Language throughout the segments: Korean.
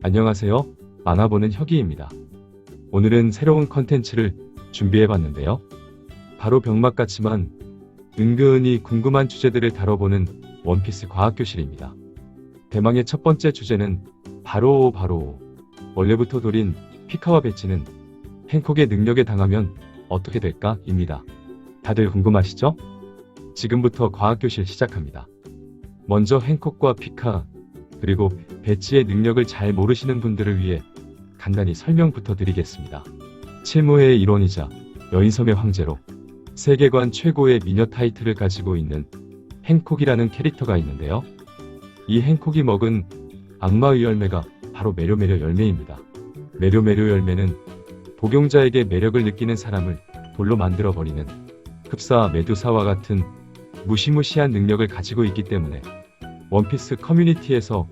안녕하세요. 만화보는 혁이입니다. 오늘은 새로운 컨텐츠를 준비해봤는데요. 바로 병맛 같지만 은근히 궁금한 주제들을 다뤄보는 원피스 과학교실입니다. 대망의 첫 번째 주제는 바로 원래부터 돌인 피카와 배치는 행콕의 능력에 당하면 어떻게 될까? 입니다. 다들 궁금하시죠? 지금부터 과학교실 시작합니다. 먼저 행콕과 피카, 그리고 배치의 능력을 잘 모르시는 분들을 위해 간단히 설명부터 드리겠습니다. 칠무회의 일원이자 여인섬의 황제로 세계관 최고의 미녀 타이틀을 가지고 있는 행콕이라는 캐릭터가 있는데요. 이 행콕이 먹은 악마의 열매가 바로 메료메료 열매입니다. 메료메료 열매는 복용자에게 매력을 느끼는 사람을 돌로 만들어버리는 흡사 메두사와 같은 무시무시한 능력을 가지고 있기 때문에 원피스 커뮤니티에서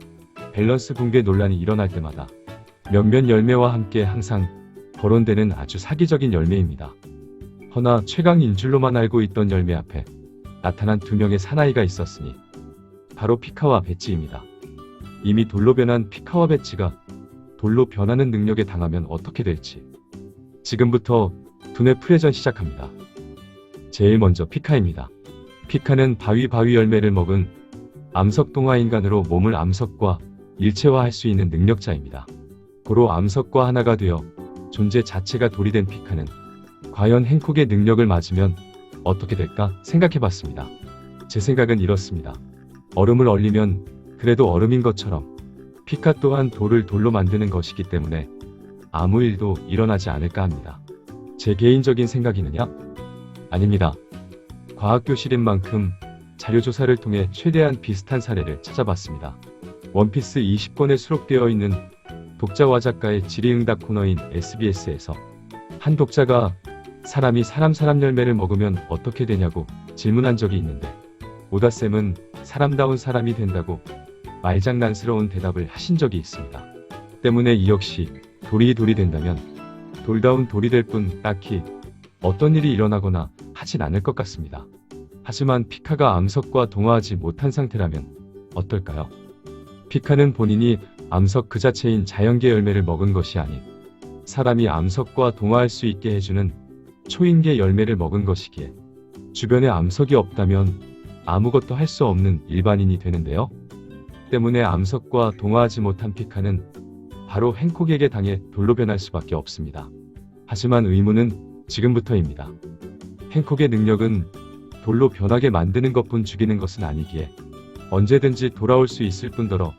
밸런스 붕괴 논란이 일어날 때마다 몇몇 열매와 함께 항상 거론되는 아주 사기적인 열매입니다. 허나 최강인 줄로만 알고 있던 열매 앞에 나타난 두 명의 사나이가 있었으니 바로 피카와 배치입니다. 이미 돌로 변한 피카와 배치가 돌로 변하는 능력에 당하면 어떻게 될지 지금부터 두뇌 프레전 시작합니다. 제일 먼저 피카입니다. 피카는 바위 열매를 먹은 암석 동화 인간으로 몸을 암석과 일체화할 수 있는 능력자입니다. 고로 암석과 하나가 되어 존재 자체가 돌이 된 피카는 과연 행콕의 능력을 맞으면 어떻게 될까 생각해봤습니다. 제 생각은 이렇습니다. 얼음을 얼리면 그래도 얼음인 것처럼 피카 또한 돌을 돌로 만드는 것이기 때문에 아무 일도 일어나지 않을까 합니다. 제 개인적인 생각이느냐? 아닙니다. 과학교실인 만큼 자료조사를 통해 최대한 비슷한 사례를 찾아봤습니다. 원피스 20권에 수록되어 있는 독자와 작가의 질의응답 코너인 SBS에서 한 독자가 사람이 사람 열매를 먹으면 어떻게 되냐고 질문한 적이 있는데 오다쌤은 사람다운 사람이 된다고 말장난스러운 대답을 하신 적이 있습니다. 때문에 이 역시 돌이 된다면 돌다운 돌이 될 뿐 딱히 어떤 일이 일어나거나 하진 않을 것 같습니다. 하지만 피카가 암석과 동화하지 못한 상태라면 어떨까요? 피카는 본인이 암석 그 자체인 자연계 열매를 먹은 것이 아닌 사람이 암석과 동화할 수 있게 해주는 초인계 열매를 먹은 것이기에 주변에 암석이 없다면 아무것도 할 수 없는 일반인이 되는데요. 때문에 암석과 동화하지 못한 피카는 바로 행콕에게 당해 돌로 변할 수밖에 없습니다. 하지만 의문은 지금부터입니다. 행콕의 능력은 돌로 변하게 만드는 것뿐 죽이는 것은 아니기에 언제든지 돌아올 수 있을 뿐더러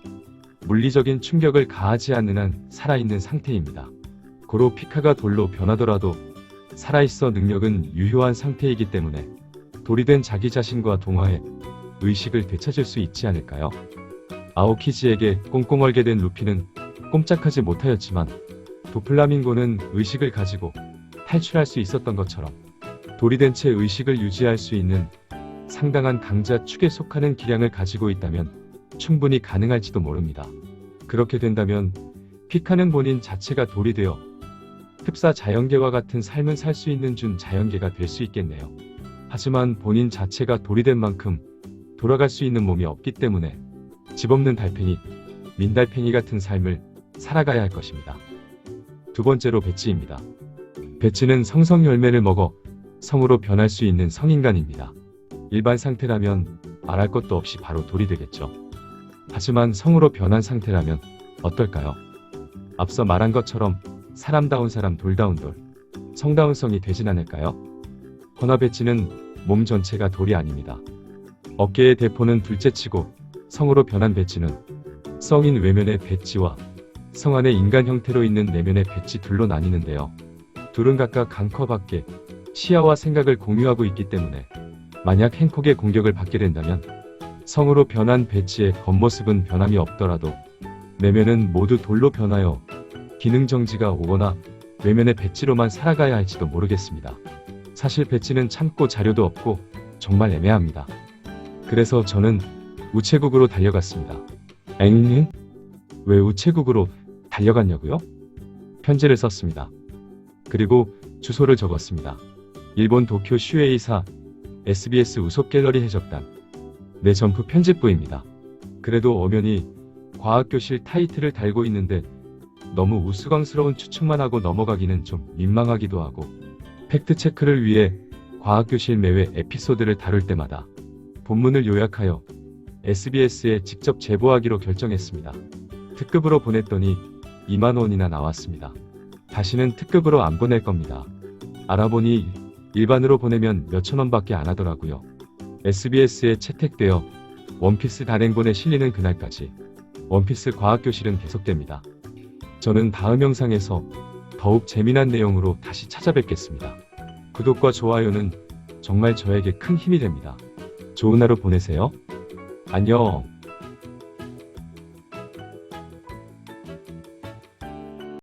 물리적인 충격을 가하지 않는 한 살아있는 상태입니다. 고로 피카가 돌로 변하더라도 살아있어 능력은 유효한 상태이기 때문에 돌이 된 자기 자신과 동화해 의식을 되찾을 수 있지 않을까요? 아오키지에게 꽁꽁 얼게 된 루피는 꼼짝하지 못하였지만 도플라밍고는 의식을 가지고 탈출할 수 있었던 것처럼 돌이 된 채 의식을 유지할 수 있는 상당한 강자 축에 속하는 기량을 가지고 있다면 충분히 가능할지도 모릅니다. 그렇게 된다면 피카는 본인 자체가 돌이 되어 흡사 자연계와 같은 삶을 살 수 있는 준 자연계가 될 수 있겠네요. 하지만 본인 자체가 돌이 된 만큼 돌아갈 수 있는 몸이 없기 때문에 집 없는 달팽이, 민달팽이 같은 삶을 살아가야 할 것입니다. 두 번째로 배치입니다. 배치는 성성 열매를 먹어 성으로 변할 수 있는 성인간입니다. 일반 상태라면 말할 것도 없이 바로 돌이 되겠죠. 하지만 성으로 변한 상태라면 어떨까요? 앞서 말한 것처럼 사람다운 사람, 돌다운 돌, 성다운 성이 되진 않을까요? 허나 배치는 몸 전체가 돌이 아닙니다. 어깨의 대포는 둘째치고 성으로 변한 배치는 성인 외면의 배치와 성 안의 인간 형태로 있는 내면의 배치 둘로 나뉘는데요. 둘은 각각 강커 밖에 시야와 생각을 공유하고 있기 때문에 만약 행콕의 공격을 받게 된다면 성으로 변한 배치의 겉모습은 변함이 없더라도 내면은 모두 돌로 변하여 기능 정지가 오거나 외면의 배치로만 살아가야 할지도 모르겠습니다. 사실 배치는 참고 자료도 없고 정말 애매합니다. 그래서 저는 우체국으로 달려갔습니다. 엥? 왜 우체국으로 달려갔냐고요? 편지를 썼습니다. 그리고 주소를 적었습니다. 일본 도쿄 슈에이사 SBS 우속 갤러리 해적단 내 점프 편집부입니다. 그래도 엄연히 과학교실 타이틀을 달고 있는데 너무 우스꽝스러운 추측만 하고 넘어가기는 좀 민망하기도 하고 팩트체크를 위해 과학교실 매회 에피소드를 다룰 때마다 본문을 요약하여 SBS에 직접 제보하기로 결정했습니다. 특급으로 보냈더니 2만 원이나 나왔습니다. 다시는 특급으로 안 보낼 겁니다. 알아보니 일반으로 보내면 몇천 원밖에 안 하더라고요. SBS에 채택되어 원피스 단행본에 실리는 그날까지 원피스 과학교실은 계속됩니다. 저는 다음 영상에서 더욱 재미난 내용으로 다시 찾아뵙겠습니다. 구독과 좋아요는 정말 저에게 큰 힘이 됩니다. 좋은 하루 보내세요. 안녕.